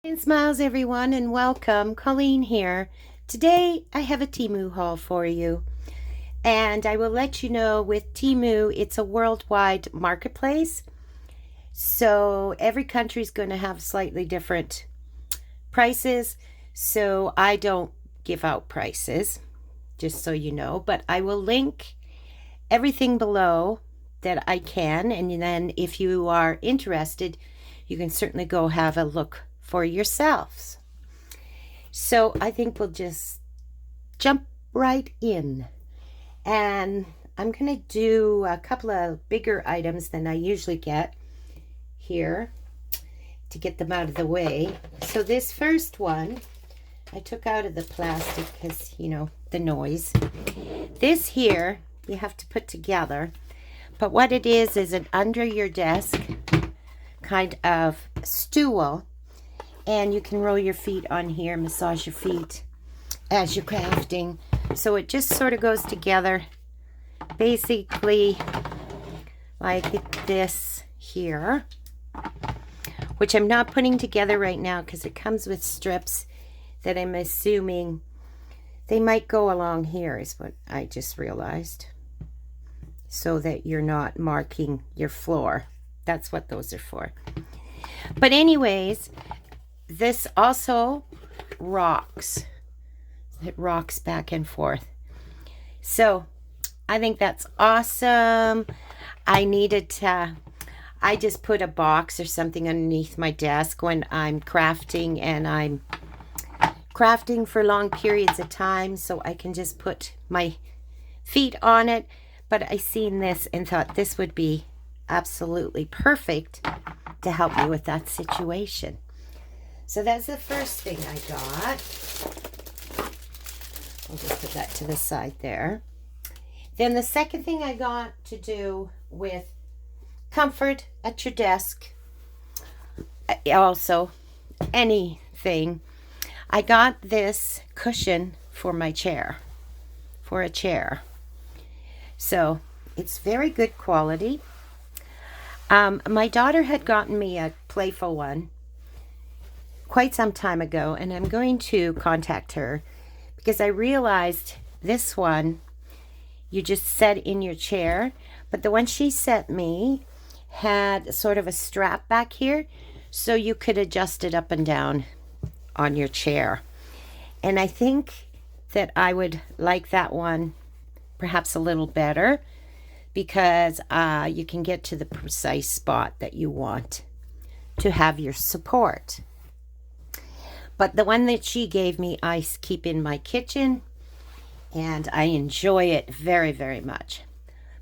And smiles everyone, and welcome. Colleen here. Today I have a Temu haul for you, and I will let you know with Temu it's a worldwide marketplace, so every country is going to have slightly different prices, so I don't give out prices, just so you know, but I will link everything below that I can, and then if you are interested you can certainly go have a look for yourselves. So I think we'll just jump right in. And I'm going to do a couple of bigger items than I usually get here to get them out of the way. So this first one, I took out of the plastic because, you know, the noise. This here, you have to put together. But what it is an under your desk kind of stool. And you can roll your feet on here, massage your feet as you're crafting. So it just sort of goes together basically like this here, which I'm not putting together right now because it comes with strips that I'm assuming they might go along here, is what I just realized, so that you're not marking your floor. That's what those are for. But anyways, this also rocks. It rocks back and forth. So I think that's awesome. I just put a box or something underneath my desk when I'm crafting, and I'm crafting for long periods of time, so I can just put my feet on it. But I seen this and thought this would be absolutely perfect to help me with that situation. So that's the first thing I got. I'll just put that to the side there. Then the second thing I got to do with comfort at your desk, also anything, I got this cushion for my chair, for a chair. So it's very good quality. My daughter had gotten me a playful one quite some time ago, and I'm going to contact her because I realized this one you just set in your chair, but the one she sent me had sort of a strap back here so you could adjust it up and down on your chair. And I think that I would like that one perhaps a little better because you can get to the precise spot that you want to have your support. But the one that she gave me, I keep in my kitchen, and I enjoy it very, very much.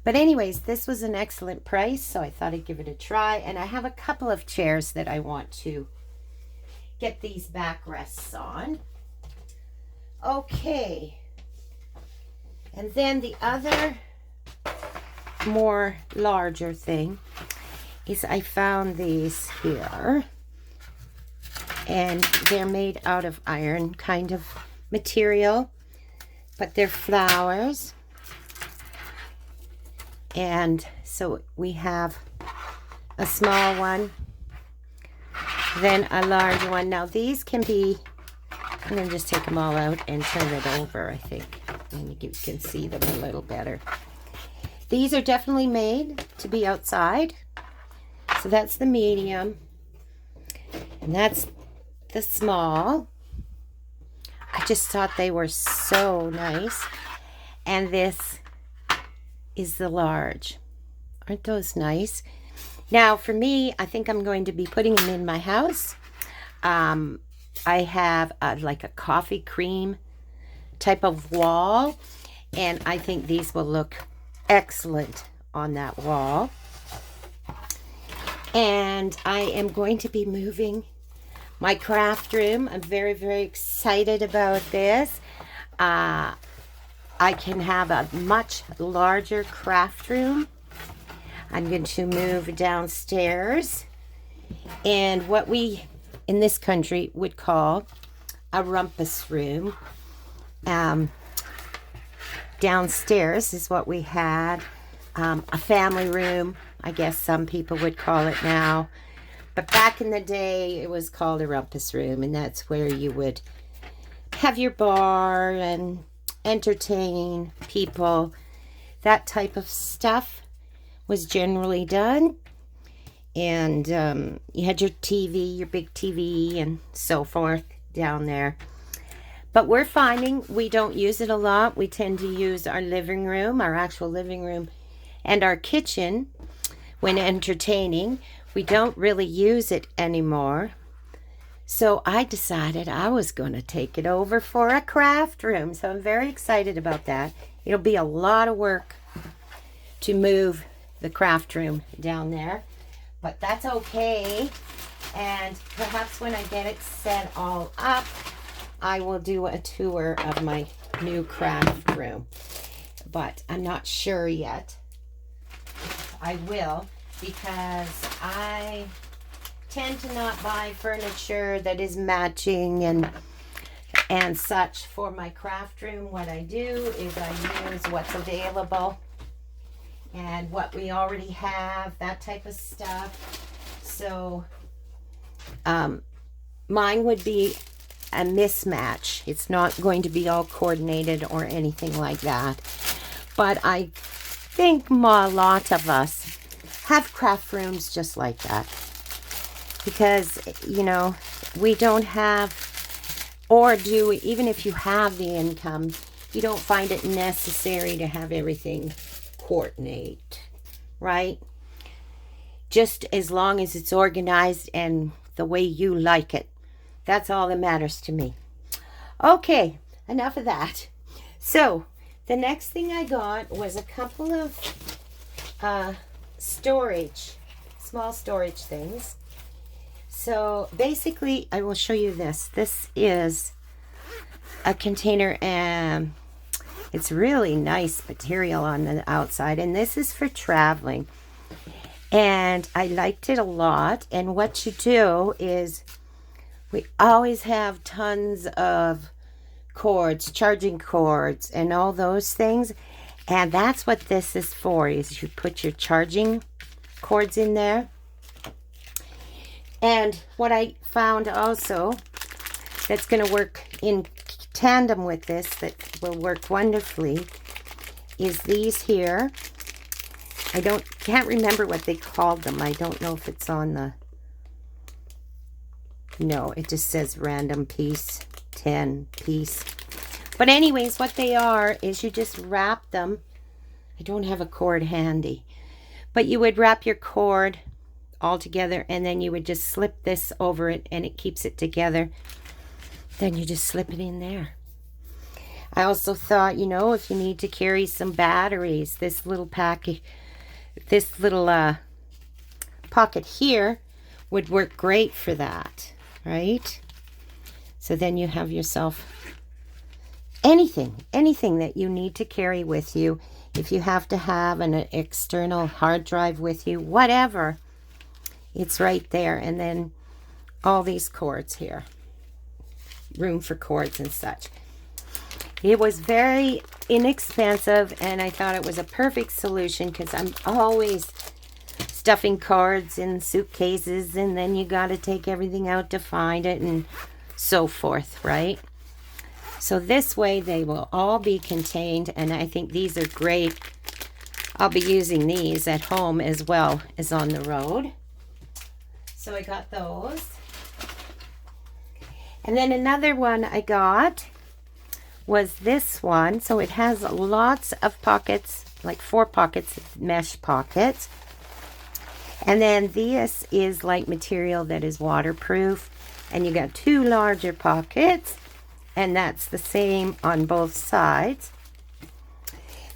But anyways, this was an excellent price, so I thought I'd give it a try. And I have a couple of chairs that I want to get these backrests on. Okay. And then the other more larger thing is I found these here. And they're made out of iron kind of material, but they're flowers. And so we have a small one, then a large one. Now these can be, I'm going to just take them all out and turn it over, I think, and you can see them a little better. These are definitely made to be outside. So that's the medium, and that's the small. I just thought they were so nice. And this is the large. Aren't those nice? Now for me, I think I'm going to be putting them in my house. I have like a coffee cream type of wall, and I think these will look excellent on that wall. And I am going to be moving my craft room. I'm very, very excited about this. I can have a much larger craft room. I'm going to move downstairs, and what we in this country would call a rumpus room. Downstairs is what we had, a family room, I guess some people would call it now. But back in the day, it was called a rumpus room, and that's where you would have your bar and entertain people. That type of stuff was generally done. And you had your TV, your big TV, and so forth down there. But we're finding we don't use it a lot. We tend to use our living room, our actual living room, and our kitchen when entertaining. We don't really use it anymore. So I decided I was going to take it over for a craft room. So I'm very excited about that. It'll be a lot of work to move the craft room down there. But that's okay. And perhaps when I get it set all up, I will do a tour of my new craft room. But I'm not sure yet. I will, because I tend to not buy furniture that is matching and such for my craft room. What I do is I use what's available and what we already have, that type of stuff. So mine would be a mismatch. It's not going to be all coordinated or anything like that. But I think a lot of us have craft rooms just like that. Because, you know, we don't have, or do, even if you have the income, you don't find it necessary to have everything coordinate, right? Just as long as it's organized and the way you like it. That's all that matters to me. Okay, enough of that. So, the next thing I got was a couple of small storage things. So, basically, I will show you this. This is a container, and it's really nice material on the outside, and this is for traveling. And I liked it a lot, and what you do is we always have tons of cords, charging cords, and all those things. And that's what this is for, is you put your charging cords in there. And what I found also that's going to work in tandem with this, that will work wonderfully, is these here. I can't remember what they called them. I don't know if it's on the... No, it just says random piece, 10 piece. But anyways, what they are is you just wrap them. I don't have a cord handy. But you would wrap your cord all together, and then you would just slip this over it, and it keeps it together. Then you just slip it in there. I also thought, you know, if you need to carry some batteries, this little packet, this little pocket here would work great for that. Right? So then you have yourself anything that you need to carry with you. If you have to have an external hard drive with you, whatever, it's right there. And then all these cords here, room for cords and such. It was very inexpensive, and I thought it was a perfect solution, because I'm always stuffing cards in suitcases, and then you got to take everything out to find it and so forth, right? So this way they will all be contained, and I think these are great. I'll be using these at home as well as on the road. So I got those. And then another one I got was this one. So it has lots of pockets, like 4 pockets, mesh pockets. And then this is like material that is waterproof. And you got 2 larger pockets. And that's the same on both sides.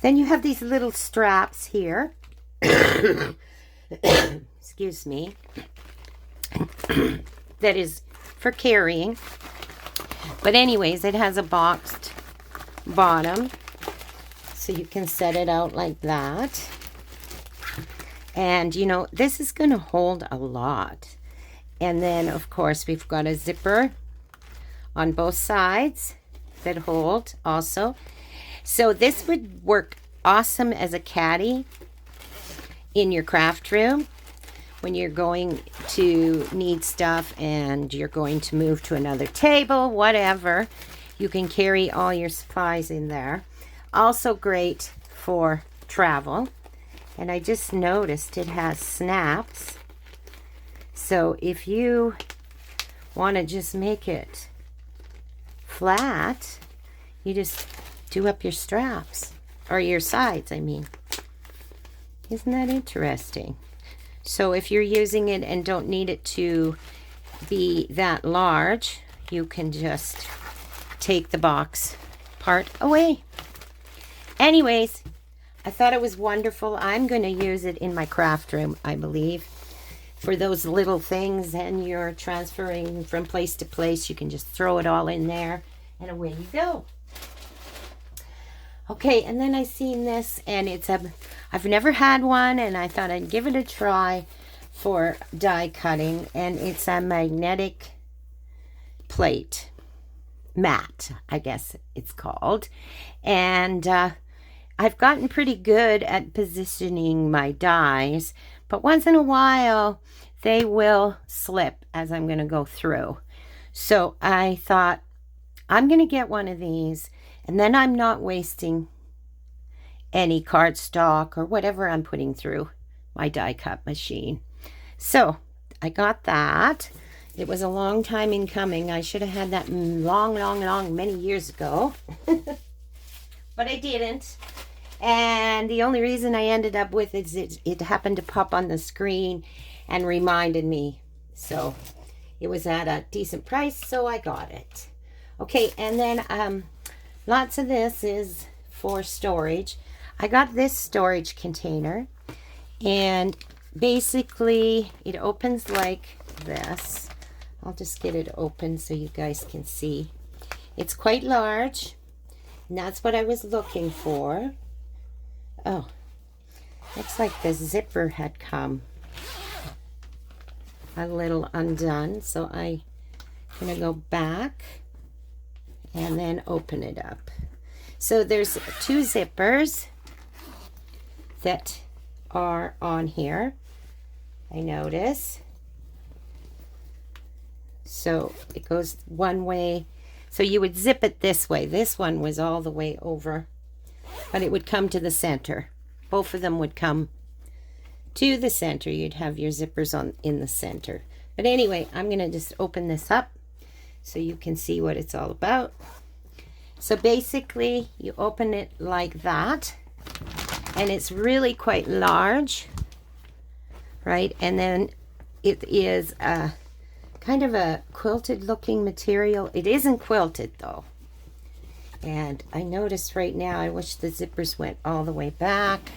Then you have these little straps here. Excuse me. That is for carrying. But anyways, it has a boxed bottom. So you can set it out like that. And, you know, this is going to hold a lot. And then, of course, we've got a zipper on both sides that hold also. So this would work awesome as a caddy in your craft room when you're going to need stuff and you're going to move to another table, whatever. You can carry all your supplies in there. Also great for travel. And I just noticed it has snaps. So if you want to just make it flat, you just do up your straps, or your sides, I mean. Isn't that interesting? So if you're using it and don't need it to be that large, you can just take the box part away. Anyways, I thought it was wonderful. I'm going to use it in my craft room, I believe, for those little things, and you're transferring from place to place. You can just throw it all in there and away you go. Okay, and then I seen this, and I've never had one, and I thought I'd give it a try for die cutting, and it's a magnetic plate mat, I guess it's called. And I've gotten pretty good at positioning my dies, but once in a while they will slip as I'm going to go through. So I thought I'm going to get one of these, and then I'm not wasting any cardstock or whatever I'm putting through my die cut machine. So I got that. It was a long time in coming. I should have had that long, many years ago. But I didn't. And the only reason I ended up with it is it happened to pop on the screen and reminded me. So it was at a decent price, so I got it. Okay, and then lots of this is for storage. I got this storage container, and basically it opens like this. I'll just get it open so you guys can see. It's quite large, and that's what I was looking for. Oh, looks like the zipper had come a little undone, so I'm going to go back and then open it up. So there's two zippers that are on here, I notice. So it goes one way. So you would zip it this way. This one was all the way over, but it would come to the center. Both of them would come to the center. You'd have your zippers in the center. But anyway, I'm going to just open this up so you can see what it's all about. So basically, you open it like that, and it's really quite large, right? And then it is a kind of a quilted looking material. It isn't quilted though. And I noticed right now, I wish the zippers went all the way back,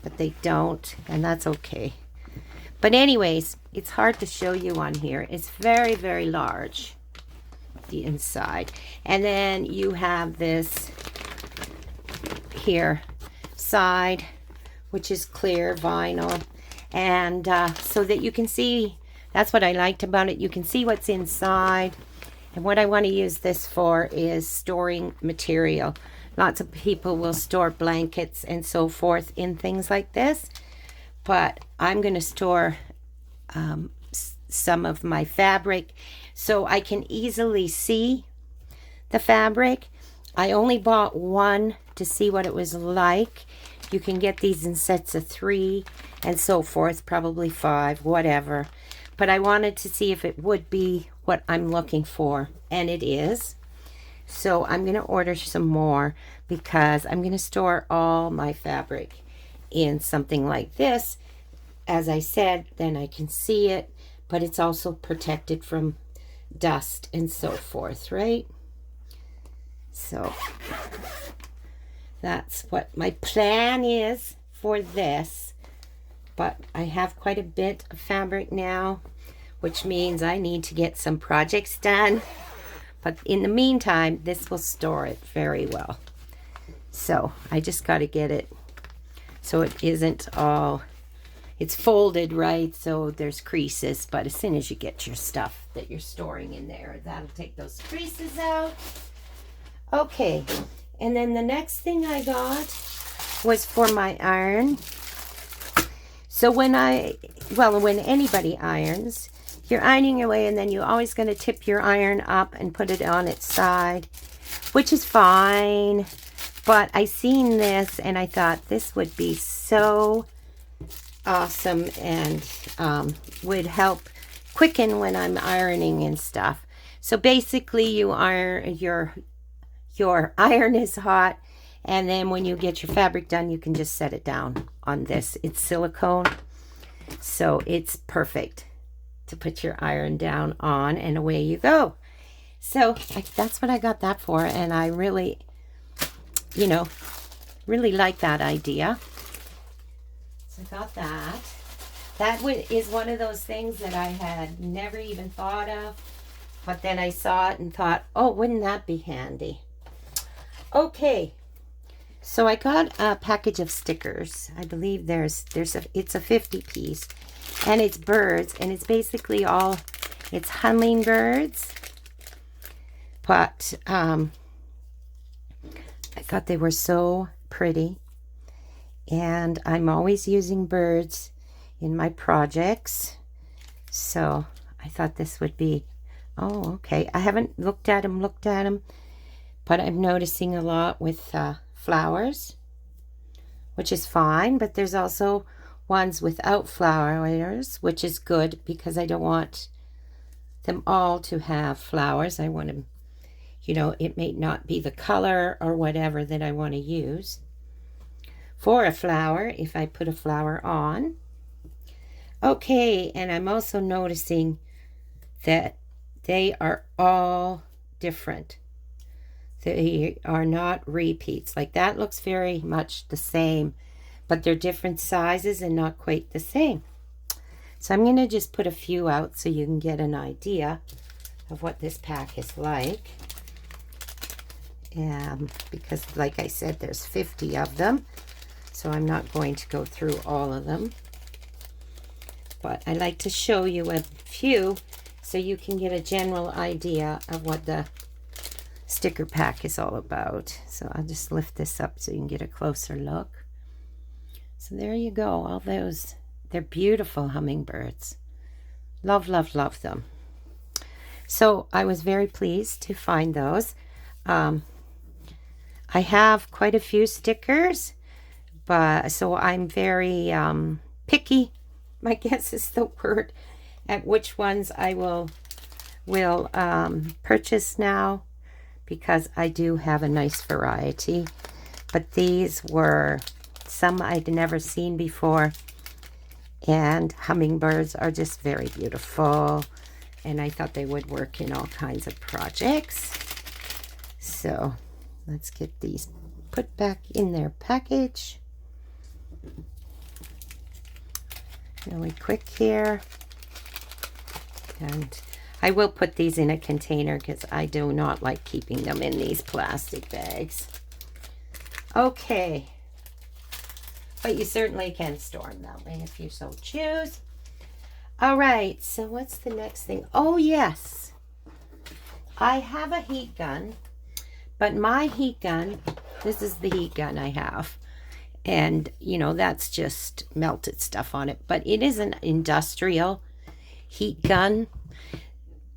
but they don't, and that's okay. But anyways, it's hard to show you on here. It's very, very large, the inside. And then you have this here side, which is clear vinyl, and so that you can see. That's what I liked about it. You can see what's inside. And what I want to use this for is storing material. Lots of people will store blankets and so forth in things like this, but I'm going to store some of my fabric so I can easily see the fabric. I only bought one to see what it was like. You can get these in sets of 3 and so forth, probably 5, whatever. But I wanted to see if it would be what I'm looking for, and it is. So I'm going to order some more because I'm going to store all my fabric in something like this. As I said, then I can see it, but it's also protected from dust and so forth, right? So that's what my plan is for this. But I have quite a bit of fabric now, which means I need to get some projects done. But in the meantime, this will store it very well. So I just got to get it so it isn't all, it's folded right, so there's creases. But as soon as you get your stuff that you're storing in there, that'll take those creases out. Okay, and then the next thing I got was for my iron. So when anybody irons, you're ironing away and then you're always going to tip your iron up and put it on its side, which is fine. But I seen this and I thought this would be so awesome and would help quicken when I'm ironing and stuff. So basically you iron, your iron is hot, and then when you get your fabric done, you can just set it down on this. It's silicone, so it's perfect to put your iron down on, and away you go. So that's what I got that for, and I really, really like that idea. So I got that. That is one of those things that I had never even thought of, but then I saw it and thought, oh, wouldn't that be handy? Okay, so I got a package of stickers. I believe it's a 50 piece, and it's birds, and it's basically it's hummingbirds, but I thought they were so pretty, and I'm always using birds in my projects, so I thought this would be, oh, okay. I haven't looked at them, but I'm noticing a lot with flowers, which is fine, but there's also ones without flowers, which is good because I don't want them all to have flowers. I want them, it may not be the color or whatever that I want to use for a flower if I put a flower on. Okay, and I'm also noticing that they are all different. They are not repeats. Like that looks very much the same, but they're different sizes and not quite the same. So I'm going to just put a few out so you can get an idea of what this pack is like. Because like I said, there's 50 of them, so I'm not going to go through all of them. But I like to show you a few so you can get a general idea of what the sticker pack is all about. So I'll just lift this up so you can get a closer look. So there you go, all those. They're beautiful hummingbirds. Love, love, love them. So I was very pleased to find those. I have quite a few stickers, but so I'm very picky, I guess is the word, at which ones I will purchase now, because I do have a nice variety. But these were some I'd never seen before, and hummingbirds are just very beautiful, and I thought they would work in all kinds of projects. So let's get these put back in their package really quick here. And I will put these in a container because I do not like keeping them in these plastic bags. Okay. But you certainly can store them that way if you so choose. All right, so what's the next thing? Oh, yes. I have a heat gun, but my heat gun, this is the heat gun I have. And, that's just melted stuff on it. But it is an industrial heat gun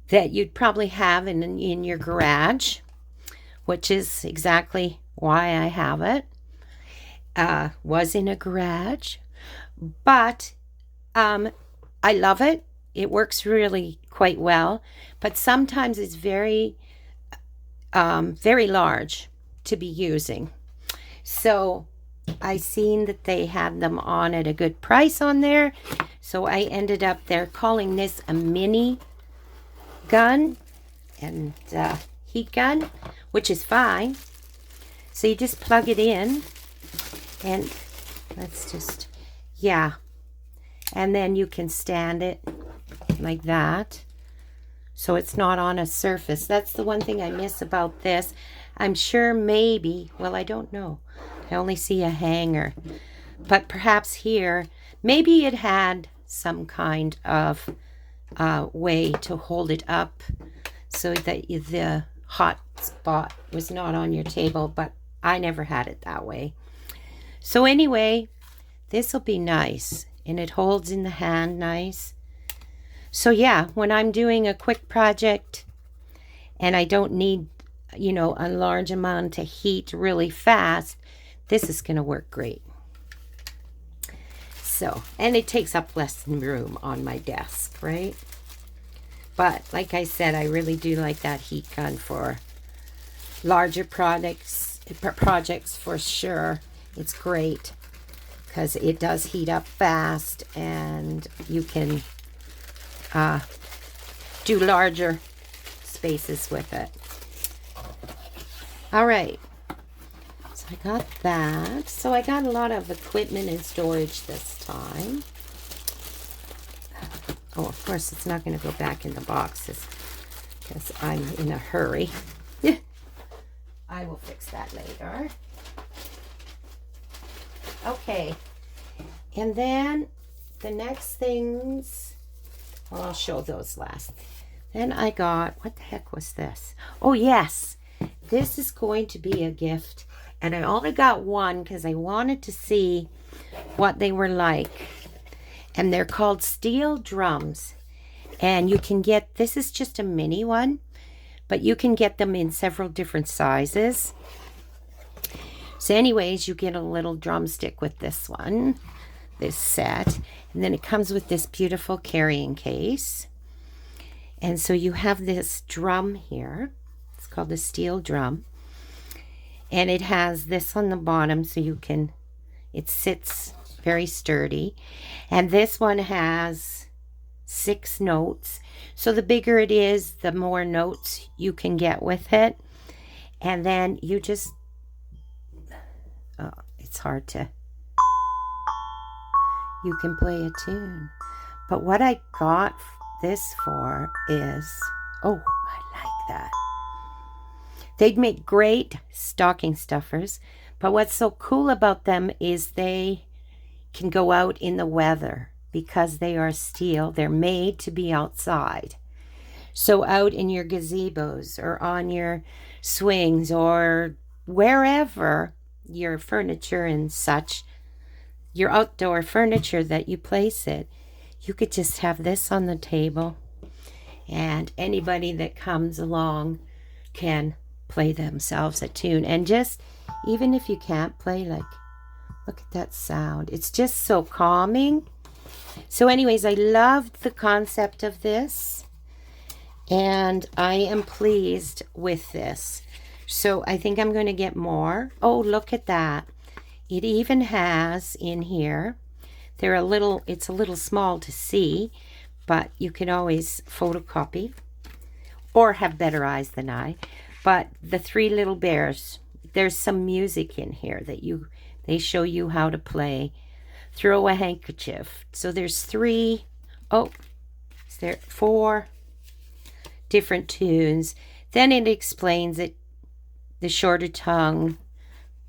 that you'd probably have in your garage, which is exactly why I have it. Was in a garage, but I love it. It works really quite well, but sometimes it's very very large to be using. So I seen that they had them on at a good price on there, so I ended up, they're calling this a mini gun and heat gun, which is fine. So you just plug it in, and let's just, yeah, and then you can stand it like that, so it's not on a surface. That's the one thing I miss about this. I'm sure maybe, well, I don't know, I only see a hanger, but perhaps here, maybe it had some kind of way to hold it up so that the hot spot was not on your table, but I never had it that way. So anyway, this will be nice and it holds in the hand nice. So yeah, when I'm doing a quick project and I don't need, you know, a large amount of heat really fast, this is going to work great. So, and it takes up less room on my desk, right? But like I said, I really do like that heat gun for larger projects for sure. It's great because it does heat up fast, and you can do larger spaces with it. All right, so I got that. So I got a lot of equipment and storage this time. Oh, of course, it's not going to go back in the boxes because I'm in a hurry. I will fix that later. Okay, and then the next things, well, I'll show those last. Then I got, what the heck was this? Oh, yes, this is going to be a gift. And I only got one because I wanted to see what they were like. And they're called steel drums. And you can get, this is just a mini one, but you can get them in several different sizes. So anyways, you get a little drumstick with this one, this set. And then it comes with this beautiful carrying case. And so you have this drum here. It's called a steel drum. And it has this on the bottom so you can, it sits very sturdy. And this one has 6 notes. So the bigger it is, the more notes you can get with it. And then you just, oh, it's hard to, you can play a tune. But what I got this for is, oh, I like that. They'd make great stocking stuffers. But what's so cool about them is they can go out in the weather because they are steel. They're made to be outside. So out in your gazebos or on your swings or wherever your furniture and such, your outdoor furniture that you place it, you could just have this on the table and anybody that comes along can play themselves a tune. And just, even if you can't play, like, look at that sound. It's just so calming. So anyways, I loved the concept of this. And I am pleased with this. So I think I'm going to get more. Oh, look at that. It even has in here, they're a little, it's a little small to see, but you can always photocopy or have better eyes than I. But the 3 little bears, there's some music in here that they show you how to play. Throw a handkerchief. So there's 3, oh, is there 4 different tunes. Then it explains it, the shorter tongue,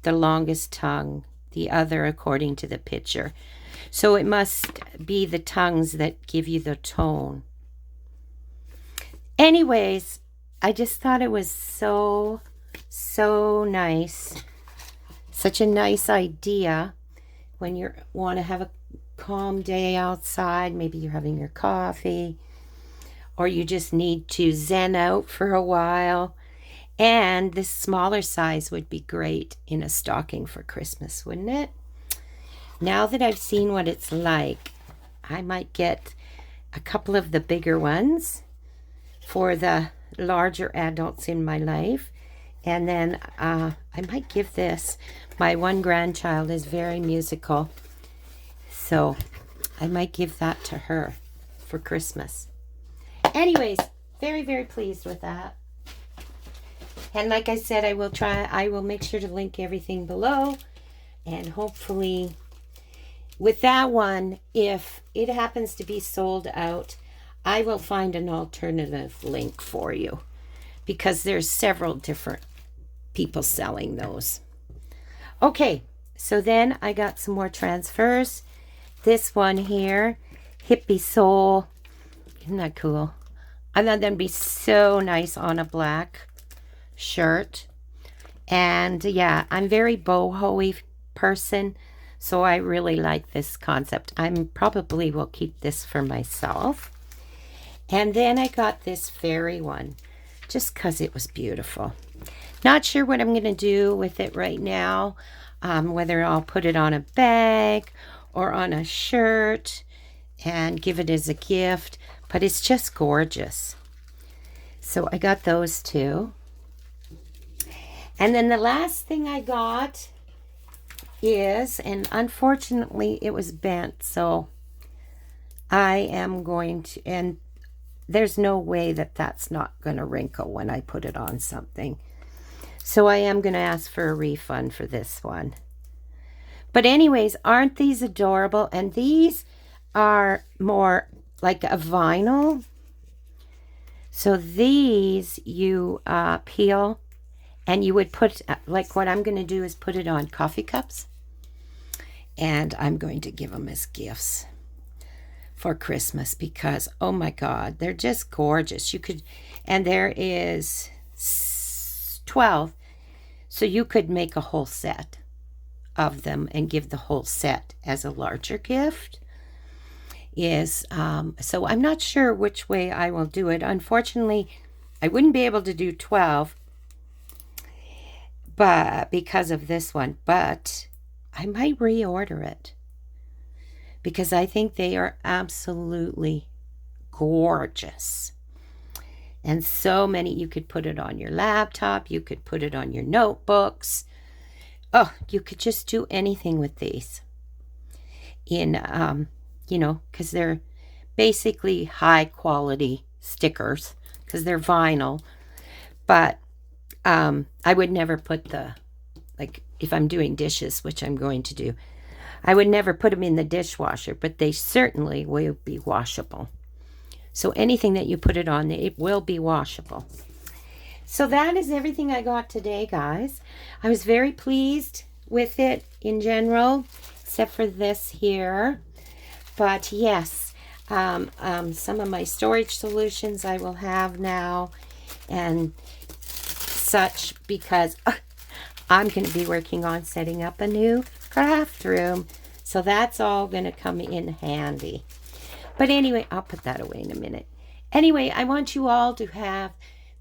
the longest tongue, the other according to the picture. So it must be the tongues that give you the tone. Anyways, I just thought it was so nice. Such a nice idea when you want to have a calm day outside. Maybe you're having your coffee or you just need to zen out for a while. And this smaller size would be great in a stocking for Christmas, wouldn't it? Now that I've seen what it's like, I might get a couple of the bigger ones for the larger adults in my life. And then I might give this. My one grandchild is very musical. So I might give that to her for Christmas. Anyways, very pleased with that. And like I said, I will make sure to link everything below. And hopefully with that one, if it happens to be sold out, I will find an alternative link for you because there's several different people selling those. Okay, so then I got some more transfers. This one here, Hippie Soul. Isn't that cool? I thought that'd be so nice on a black shirt. And yeah, I'm very boho-y person, So I really like this concept. I probably will keep this for myself. And then I got this fairy one just because it was beautiful. Not sure what I'm going to do with it right now, whether I'll put it on a bag or on a shirt and give it as a gift, but it's just gorgeous. So I got those two. And then the last thing I got is, and unfortunately it was bent, so I am going to, and there's no way that that's not going to wrinkle when I put it on something. So I am going to ask for a refund for this one. But anyways, aren't these adorable? And these are more like a vinyl. So these you peel, and you would put, like what I'm going to do is put it on coffee cups. And I'm going to give them as gifts for Christmas because, oh my God, they're just gorgeous. You could, and there is 12. So you could make a whole set of them and give the whole set as a larger gift. So I'm not sure which way I will do it. Unfortunately, I wouldn't be able to do 12 but because of this one, but I might reorder it because I think they are absolutely gorgeous. And so many, you could put it on your laptop, you could put it on your notebooks. Oh, you could just do anything with these in, because they're basically high quality stickers because they're vinyl. But I would never put like if I'm doing dishes, which I'm going to do, I would never put them in the dishwasher, but they certainly will be washable. So anything that you put it on, it will be washable. So that is everything I got today, guys. I was very pleased with it in general, except for this here. But yes, some of my storage solutions I will have now and such, because I'm going to be working on setting up a new craft room. So that's all going to come in handy. But anyway, I'll put that away in a minute. Anyway, I want you all to have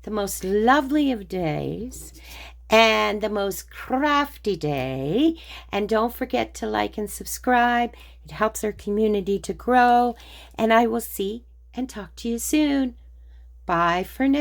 the most lovely of days and the most crafty day. And don't forget to like and subscribe. It helps our community to grow. And I will see and talk to you soon. Bye for now.